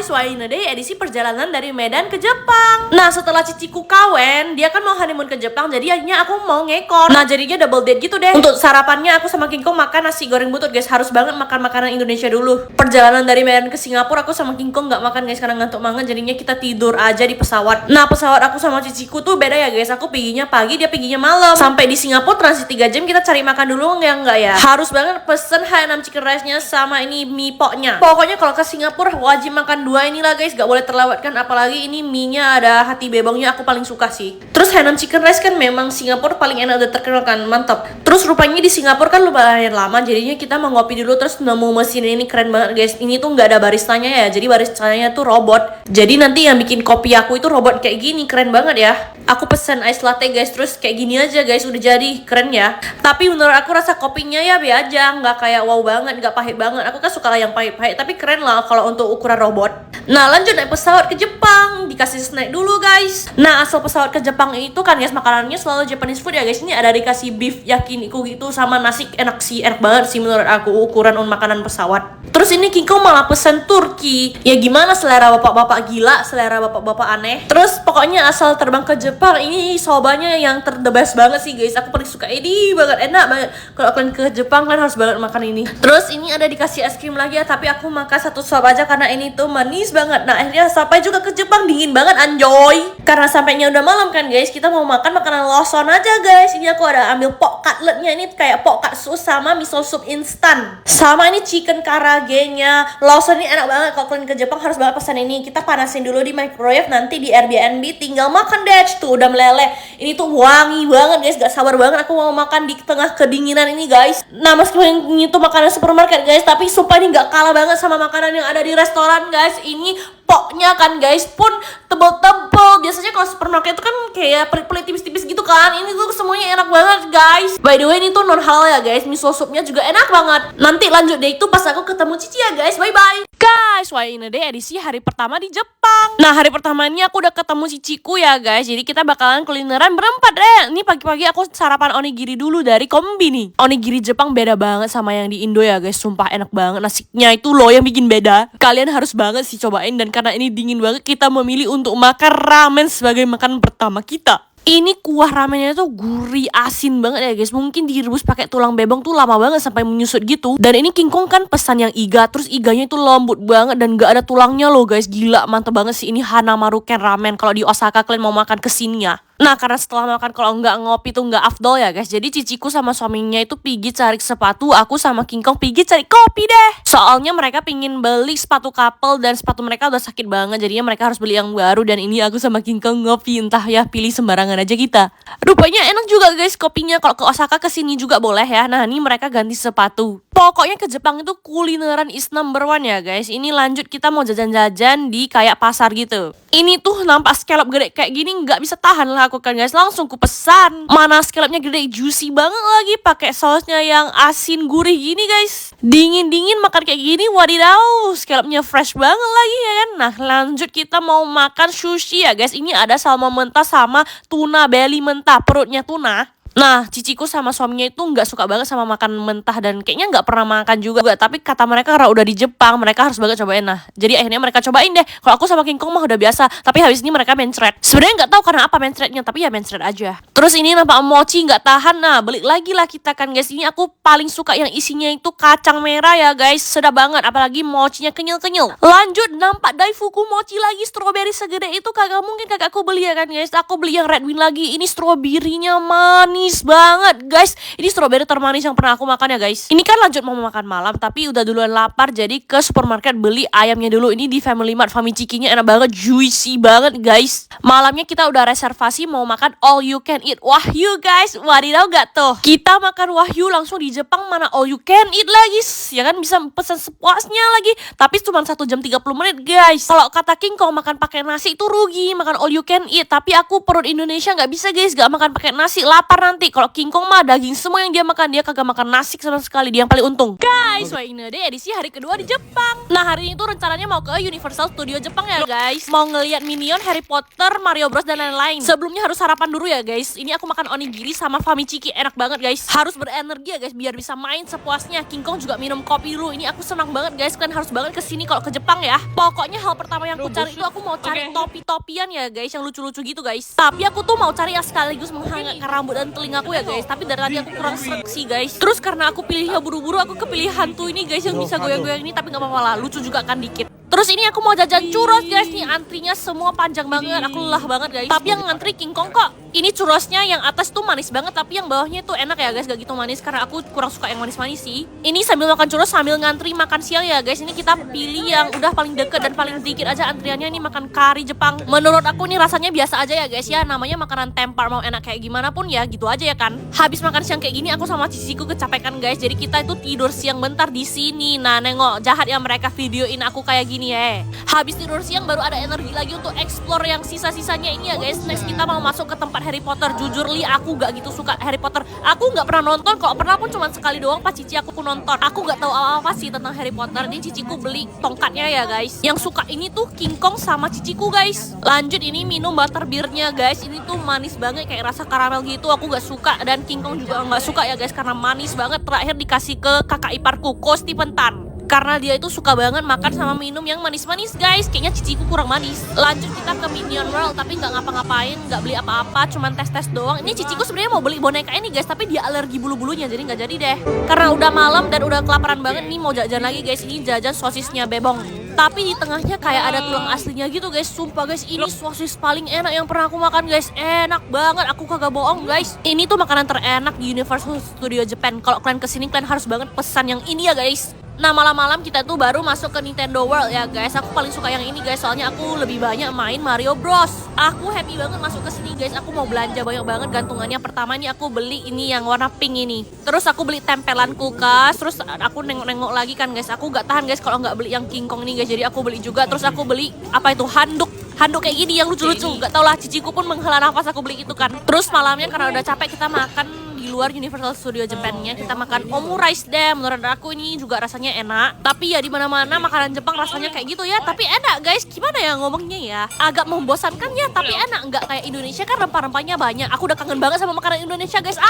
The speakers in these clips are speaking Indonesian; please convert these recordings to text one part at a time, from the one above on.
Guys, Wainade edisi perjalanan dari Medan ke Jepang. Nah, setelah ciciku kawin, dia kan mau honeymoon ke Jepang, jadi akhirnya aku mau ngekor. Nah, jadinya double date gitu deh. Untuk sarapannya aku sama King Kong makan nasi goreng butut, guys. Harus banget makan makanan Indonesia dulu. Perjalanan dari Medan ke Singapura, aku sama King Kong nggak makan, guys, karena ngantuk banget. Jadinya kita tidur aja di pesawat. Nah, pesawat aku sama ciciku tuh beda ya, guys. Aku perginya pagi, dia perginya malam. Sampai di Singapura transit 3 jam, kita cari makan dulu enggak ya. Harus banget pesen H&M chicken rice-nya sama ini mie poknya. Pokoknya kalau ke Singapura wajib makan dua inilah, guys, gak boleh terlewatkan. Apalagi ini mie-nya ada hati bebongnya, aku paling suka sih. Terus H&M chicken rice kan memang Singapura paling enak, udah terkenal kan, mantap. Terus rupanya di Singapura kan lumayan lama, jadinya kita mau ngopi dulu. Terus nemu mesin ini keren banget, guys. Ini tuh nggak ada baristanya ya, jadi baristanya tuh robot. Jadi nanti yang bikin kopi aku itu robot kayak gini, keren banget ya. Aku pesen ice latte, guys, terus kayak gini aja, guys, udah jadi, keren ya. Tapi menurut aku rasa kopinya ya be aja, nggak kayak wow banget, nggak pahit banget. Aku kan suka yang pahit-pahit, tapi keren lah kalau untuk ukuran robot. Nah, lanjut naik pesawat ke Jepang, dikasih snack dulu, guys. Nah, asal pesawat ke Jepang itu kan, guys, makanannya selalu Japanese food ya, guys. Ini ada dikasih beef yakiniku gitu sama nasi, enak sih, enak banget sih menurut aku ukuran makanan pesawat. Terus ini King Kong malah pesen Turki. Ya gimana, selera bapak-bapak gila, selera bapak-bapak aneh. Terus pokoknya asal terbang ke Jepang, ini sobanya yang the best banget sih, guys. Aku paling suka ini banget, enak banget. Kalau kalian ke Jepang, kalian harus banget makan ini. Terus ini ada dikasih es krim lagi ya, tapi aku makan satu sop aja karena ini tuh manis banget. Nah, akhirnya sampai juga ke Jepang, dingin banget, anjoy. Karena sampainya udah malam kan, guys, kita mau makan makanan Lawson aja, guys. Ini aku ada ambil pok cutletnya, ini kayak pok katsu sama miso soup instan. Sama ini chicken karage-nya. Lawson ini enak banget. Kalau kalian ke Jepang harus banget pesan ini. Kita panasin dulu di microwave, nanti di Airbnb tinggal makan deh. Tuh udah meleleh. Ini tuh wangi banget, guys. Gak sabar banget aku mau makan di tengah kedinginan ini, guys. Nah, meskipun ini tuh makanan supermarket, guys, tapi sumpah ini gak kalah banget sama makanan yang ada di restoran, guys. Ini poknya kan, guys, pun tebel-tebel. Biasanya kalau supermarket itu kan kayak pelit-pelit tipis-tipis gitu kan. Ini tuh semuanya enak banget, guys. By the way, ini tuh non halal ya, guys. Miso soupnya juga enak banget. Nanti lanjut deh itu pas aku ketemu Cici ya, guys. Bye-bye. Guys, Wainade edisi hari pertama di Jepang. Nah, hari pertama ini aku udah ketemu ciciku ya, guys. Jadi kita bakalan kulineran berempat deh. Ini pagi-pagi aku sarapan onigiri dulu dari Kombini. Onigiri Jepang beda banget sama yang di Indo ya, guys. Sumpah enak banget. Nasinya itu loh yang bikin beda. Kalian harus banget sih cobain. Dan karena ini dingin banget, kita memilih untuk makan ramen sebagai makanan pertama kita. Ini kuah ramennya tuh gurih asin banget ya, guys. Mungkin direbus pakai tulang bebong tuh lama banget sampai menyusut gitu. Dan ini King Kong kan pesan yang iga, terus iganya itu lembut banget dan gak ada tulangnya loh, guys. Gila, mantep banget sih. Ini Hanamaru Ken Ramen. Kalau di Osaka kalian mau makan kesini ya. Nah, karena setelah makan kalau nggak ngopi tuh nggak afdol ya, guys. Jadi ciciku sama suaminya itu pergi cari sepatu, aku sama King Kong pergi cari kopi deh. Soalnya mereka pingin beli sepatu couple dan sepatu mereka udah sakit banget, jadinya mereka harus beli yang baru. Dan ini aku sama King Kong ngopi, entah ya, pilih sembarangan aja kita. Rupanya enak juga, guys, kopinya. Kalau ke Osaka kesini juga boleh ya. Nah, ini mereka ganti sepatu. Pokoknya ke Jepang itu kulineran is number one ya, guys. Ini lanjut kita mau jajan-jajan di kayak pasar gitu. Ini tuh nampak scallop gede kayak gini nggak bisa tahan lah aku kan, guys. Langsung ku pesan. Mana scallopnya gede, juicy banget lagi, pakai sausnya yang asin gurih gini, guys. Dingin-dingin makan kayak gini, wadidaw, scallopnya fresh banget lagi ya kan. Nah, lanjut kita mau makan sushi ya, guys. Ini ada salmon mentah sama tuna belly mentah, perutnya tuna. Nah, ciciku sama suaminya itu nggak suka banget sama makan mentah dan kayaknya nggak pernah makan juga. Tapi kata mereka karena udah di Jepang, mereka harus banget cobain. Nah, jadi akhirnya mereka cobain deh. Kalau aku sama King Kong mah udah biasa. Tapi habis ini mereka mencret. Sebenarnya nggak tahu karena apa mencretnya, tapi ya mencret aja. Terus ini nampak mochi nggak tahan. Nah, balik lagi lah kita kan, guys. Ini aku paling suka yang isinya itu kacang merah ya, guys. Sedap banget. Apalagi mochinya kenyal-kenyal. Lanjut nampak daifuku mochi lagi, strawberry segede itu kagak mungkin kagak aku beli ya kan, guys. Aku beli yang red wing lagi. Ini strawberry-nya manis banget, guys. Ini strawberry termanis yang pernah aku makan ya, guys. Ini kan lanjut mau makan malam, tapi udah duluan lapar, jadi ke supermarket beli ayamnya dulu. Ini di Family Mart, Famicikinya enak banget, juicy banget, guys. Malamnya kita udah reservasi mau makan all you can eat Wahyu, guys. Wadidaw gak tuh? Kita makan Wahyu langsung di Jepang, mana all you can eat lagi, ya kan, bisa pesan sepuasnya lagi. Tapi cuma 1 jam 30 menit, guys. Kalau kata King Kong makan pakai nasi itu rugi, makan all you can eat. Tapi aku perut Indonesia nggak bisa, guys, gak makan pakai nasi, lapar nanti. nanti. Kalau King Kong mah daging semua yang dia makan, dia kagak makan nasi sama sekali. Dia yang paling untung. Guys, wah ini deh edisi hari kedua di Jepang. Nah hari ini tuh rencananya mau ke Universal Studio Jepang ya guys. Mau ngeliat Minion, Harry Potter, Mario Bros dan lain-lain. Sebelumnya harus sarapan dulu ya guys. Ini aku makan onigiri sama Famichiki, enak banget guys. Harus berenergi ya guys biar bisa main sepuasnya. King Kong juga minum kopi dulu. Ini aku senang banget guys. Kalian harus banget kesini kalau ke Jepang ya. Pokoknya hal pertama yang aku cari itu aku mau cari topi-topian ya guys, yang lucu-lucu gitu guys. Tapi aku tuh mau cari yang sekaligus menghangatkan rambut dan telingaku ya guys. Tapi dari tadi aku kurang sreg sih guys. Terus karena aku pilihnya buru-buru, aku kepilih hantu ini guys yang bisa goyang-goyang ini. Tapi gak apa-apa lah, lucu juga kan dikit. Terus ini aku mau jajan churros guys. Nih antrinya semua panjang banget. Aku lelah banget guys. Tapi yang ngantri King Kong kok. Ini churrosnya yang atas tuh manis banget, tapi yang bawahnya tuh enak ya guys, gak gitu manis karena aku kurang suka yang manis-manis sih. Ini sambil makan churros sambil ngantri makan siang ya guys. Ini kita pilih yang udah paling deket dan paling dikit aja antriannya. Ini makan kari Jepang. Menurut aku nih rasanya biasa aja ya guys ya. Namanya makanan tempar, mau enak kayak gimana pun ya gitu aja ya kan. Habis makan siang kayak gini aku sama ciciku kecapekan guys. Jadi kita itu tidur siang bentar di sini. Nah nengok jahat ya mereka videoin aku kayak gini ya. Habis tidur siang baru ada energi lagi untuk explore yang sisa-sisanya ini ya guys. Next kita mau masuk ke tempat Harry Potter. Jujur li aku gak gitu suka Harry Potter. Aku gak pernah nonton, kalau pernah pun cuma sekali doang pas cici aku nonton. Aku gak tahu apa-apa sih tentang Harry Potter. Ini ciciku beli tongkatnya ya guys. Yang suka ini tuh King Kong sama ciciku guys. Lanjut ini minum butterbeernya guys. Ini tuh manis banget kayak rasa karamel gitu. Aku gak suka dan King Kong juga gak suka ya guys karena manis banget. Terakhir dikasih ke kakak iparku, Ko Stephen Tan. Karena dia itu suka banget makan sama minum yang manis-manis guys. Kayaknya ciciku kurang manis. Lanjut kita ke Minion World. Tapi nggak ngapa-ngapain, nggak beli apa-apa, cuman tes-tes doang. Ini ciciku sebenarnya mau beli boneka ini guys, tapi dia alergi bulu-bulunya, jadi nggak jadi deh. Karena udah malam dan udah kelaparan banget nih, mau jajan lagi guys. Ini jajan sosisnya bebong. Tapi di tengahnya kayak ada tulang aslinya gitu guys. Sumpah guys, ini sosis paling enak yang pernah aku makan guys. Enak banget, aku kagak bohong guys. Ini tuh makanan terenak di Universal Studio Japan. Kalau kalian kesini kalian harus banget pesan yang ini ya guys. Nah malam-malam kita tuh baru masuk ke Nintendo World ya guys. Aku paling suka yang ini guys, soalnya aku lebih banyak main Mario Bros. Aku happy banget masuk ke sini guys. Aku mau belanja banyak banget gantungannya. Pertama ini aku beli ini yang warna pink ini. Terus aku beli tempelan kulkas. Terus aku nengok-nengok lagi kan guys. Aku gak tahan guys kalau nggak beli yang King Kong ini guys. Jadi aku beli juga. Terus aku beli apa itu, handuk kayak gini yang lucu-lucu. Gak tau lah, ciciku pun menghela nafas aku beli itu kan. Terus malamnya karena udah capek kita makan di luar Universal Studio Japan-nya. Kita makan omurice deh. Menurut aku ini juga rasanya enak. Tapi ya di mana-mana makanan Jepang rasanya kayak gitu ya. Tapi enak guys. Gimana ya ngomongnya ya? Agak membosankan ya, tapi enak. Nggak kayak Indonesia kan rempah-rempahnya banyak. Aku udah kangen banget sama makanan Indonesia guys.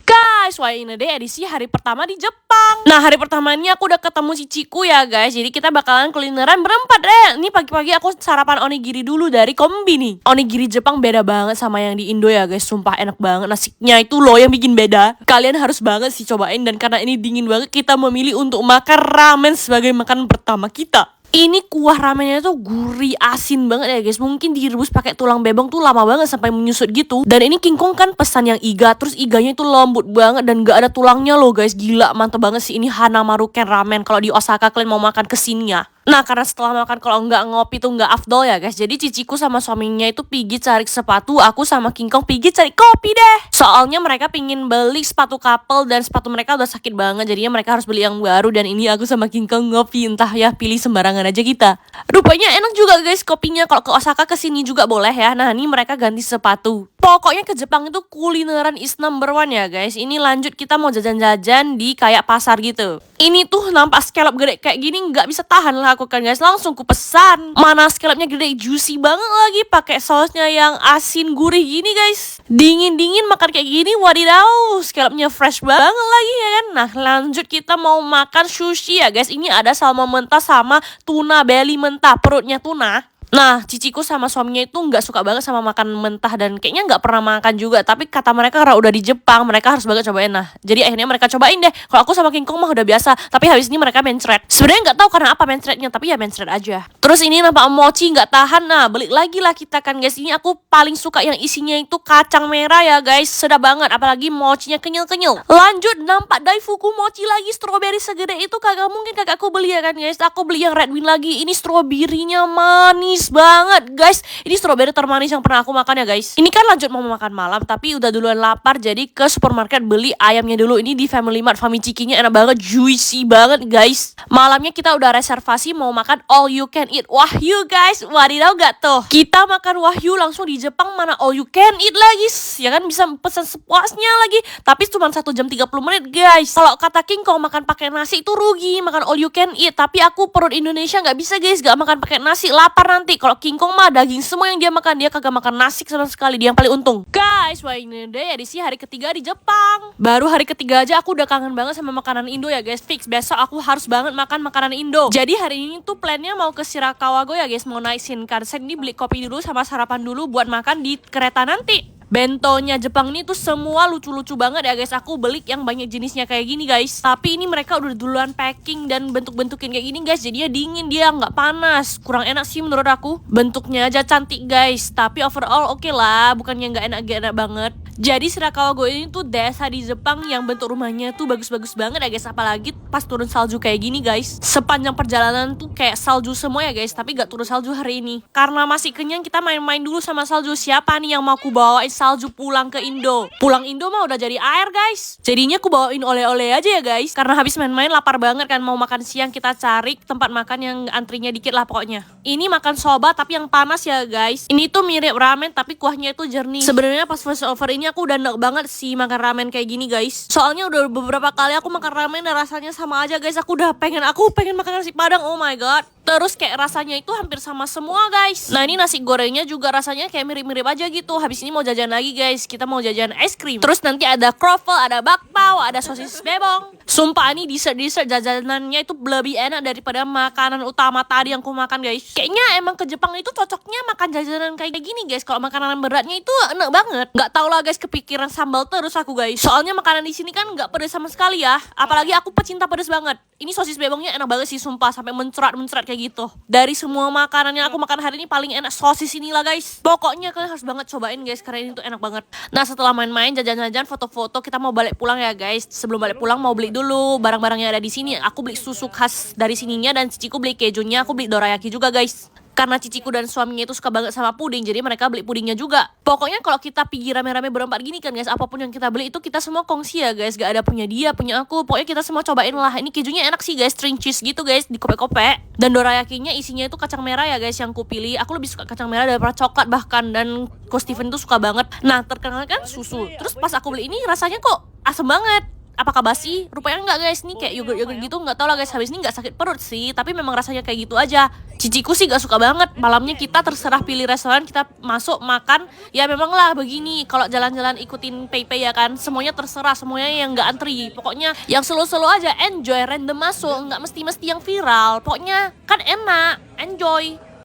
Guys, wah ini deh edisi hari pertama di Jepang. Nah hari pertama ini aku udah ketemu ciciku ya guys. Jadi kita bakalan kulineran berempat deh. Ini pagi-pagi aku sarapan onigiri dulu dari Kombini. Onigiri Jepang beda banget sama yang di Indo ya guys. Sumpah enak banget. Nasinya itu loh yang bikin beda. Kalian harus banget sih cobain. Dan karena ini dingin banget, kita memilih untuk makan ramen sebagai makanan pertama kita. Ini kuah ramennya tuh gurih asin banget ya guys. Mungkin direbus pakai tulang bebong tuh lama banget sampai menyusut gitu. Dan ini King Kong kan pesan yang iga. Terus iganya itu lembut banget dan gak ada tulangnya loh guys. Gila mantep banget sih. Ini Hanamaru Ken Ramen. Kalau di Osaka kalian mau makan kesini ya. Nah karena setelah makan kalau nggak ngopi tuh nggak afdol ya guys. Jadi ciciku sama suaminya itu pergi cari sepatu. Aku sama King Kong pergi cari kopi deh. Soalnya mereka pingin beli sepatu couple dan sepatu mereka udah sakit banget. Jadinya mereka harus beli yang baru. Dan ini aku sama King Kong ngopi. Entah ya, pilih sembarangan aja kita. Rupanya enak juga guys kopinya. Kalau ke Osaka kesini juga boleh ya. Nah ini mereka ganti sepatu. Pokoknya ke Jepang itu kulineran is number one ya guys. Ini lanjut kita mau jajan-jajan di kayak pasar gitu. Ini tuh nampak scallop gede kayak gini nggak bisa tahan lah aku kan guys. Langsung ku pesan. Mana scallopnya gede, juicy banget lagi. Pakai sausnya yang asin gurih gini guys. Dingin-dingin makan kayak gini, wadidaw. Scallopnya fresh banget lagi ya kan. Nah lanjut kita mau makan sushi ya guys. Ini ada salmon mentah sama tuna belly mentah. Perutnya tuna. Nah, ciciku sama suaminya itu nggak suka banget sama makan mentah dan kayaknya nggak pernah makan juga. Tapi kata mereka karena udah di Jepang, mereka harus banget cobain. Nah, jadi akhirnya mereka cobain deh. Kalau aku sama King Kong mah udah biasa. Tapi habis ini mereka mencret. Sebenarnya nggak tahu karena apa mencretnya, tapi ya mencret aja. Terus ini nampak mochi nggak tahan. Nah, balik lagi lah kita kan guys. Ini aku paling suka yang isinya itu kacang merah ya guys. Sedap banget, apalagi mochinya kenyal-kenyal. Lanjut nampak daifuku mochi lagi, strawberry segede itu kagak mungkin kagak aku beli ya kan guys. Aku beli yang red wine lagi. Ini stroberinya manis manis banget guys. Ini strawberry termanis yang pernah aku makan ya guys. Ini kan lanjut mau makan malam, tapi udah duluan lapar, jadi ke supermarket beli ayamnya dulu. Ini di Family Mart, Famicikinya enak banget, juicy banget guys. Malamnya kita udah reservasi mau makan all you can eat Wahyu guys. Wadidaw gak tuh, kita makan Wahyu langsung di Jepang, mana all you can eat lagi, ya kan bisa pesan sepuasnya lagi. Tapi cuma 1 jam 30 menit guys. Kalau kata King Kong makan pakai nasi itu rugi, makan all you can eat. Tapi aku perut Indonesia nggak bisa guys, gak makan pakai nasi, lapar nanti. Kalau King Kong mah daging semua yang dia makan, dia kagak makan nasi sama sekali, dia yang paling untung guys. Wah ini deh ya, di sini hari ketiga di Jepang. Baru hari ketiga aja aku udah kangen banget sama makanan Indo ya guys. Fix besok aku harus banget makan makanan Indo. Jadi hari ini tuh plannya mau ke Shirakawa-go ya guys, mau naik Shinkansen. Ini beli kopi dulu sama sarapan dulu buat makan di kereta nanti. Bentonya Jepang ini tuh semua lucu-lucu banget ya guys. Aku beli yang banyak jenisnya kayak gini guys. Tapi ini mereka udah duluan packing dan bentuk-bentukin kayak gini guys. Jadinya dingin, dia nggak panas. Kurang enak sih menurut aku. Bentuknya aja cantik guys. Tapi overall oke lah, bukannya nggak enak banget. Jadi Shirakawa-go ini tuh desa di Jepang yang bentuk rumahnya tuh bagus-bagus banget ya guys. Apalagi pas turun salju kayak gini guys. Sepanjang perjalanan tuh kayak salju semua ya guys. Tapi gak turun salju hari ini. Karena masih kenyang, kita main-main dulu sama salju. Siapa nih yang mau aku bawain salju pulang ke Indo? Pulang Indo mah udah jadi air guys. Jadinya aku bawain oleh-oleh aja ya guys. Karena habis main-main lapar banget kan, mau makan siang, kita cari tempat makan yang antrinya dikit lah pokoknya. Ini makan soba tapi yang panas ya guys. Ini tuh mirip ramen tapi kuahnya itu jernih. Sebenarnya pas voice over ini aku udah enak banget sih makan ramen kayak gini guys. Soalnya udah beberapa kali aku makan ramen dan rasanya sama aja guys. Aku pengen makan nasi padang, oh my god. Terus kayak rasanya itu hampir sama semua guys. Nah ini nasi gorengnya juga rasanya kayak mirip-mirip aja gitu. Habis ini mau jajan lagi guys, kita mau jajan es krim. Terus nanti ada kroffel, ada bakpao, ada sosis bebong. Sumpah ini dessert jajanannya itu lebih enak daripada makanan utama tadi yang aku makan guys. Kayaknya emang ke Jepang itu cocoknya makan jajanan kayak gini guys. Kalau makanan beratnya itu enak banget. Gak tau lah guys, kepikiran sambal terus aku guys. Soalnya makanan di sini kan gak pedes sama sekali ya. Apalagi aku pecinta pedes banget. Ini sosis bebongnya enak banget sih sumpah, sampai mencerat kayak gitu. Dari semua makanan yang aku makan hari ini paling enak sosis inilah guys. Pokoknya kalian harus banget cobain guys, karena ini tuh enak banget. Nah setelah main-main, jajan-jajan, foto-foto, kita mau balik pulang ya guys. Sebelum balik pulang mau beli dulu barang-barang yang ada di sini. Aku beli susu khas dari sininya dan ciciku beli kejunya, aku beli dorayaki juga guys. Karena ciciku dan suaminya itu suka banget sama puding, jadi mereka beli pudingnya juga. Pokoknya kalau kita pergi rame-rame berempat gini kan guys, apapun yang kita beli itu kita semua kongsi ya guys. Gak ada punya dia, punya aku. Pokoknya kita semua cobain lah. Ini kejunya enak sih guys, string cheese gitu guys, dikopek-kopek. Dan dorayakinya isinya itu kacang merah ya guys yang kupilih. Aku lebih suka kacang merah daripada coklat bahkan. Dan Ko Steven tuh suka banget. Nah terkenal kan susu. Terus pas aku beli ini rasanya kok asem banget. Apakah basi? Rupanya enggak guys, nih kayak yogurt gitu, nggak tau lah guys. Habis ini nggak sakit perut sih, tapi memang rasanya kayak gitu aja. Ciciku sih gak suka banget. Malamnya kita terserah pilih restoran, kita masuk makan. Ya memang lah begini, kalau jalan-jalan ikutin PayPay ya kan, semuanya terserah, semuanya yang nggak antri. Pokoknya yang slow-slow aja, enjoy, random masuk, nggak mesti yang viral. Pokoknya kan enak, enjoy.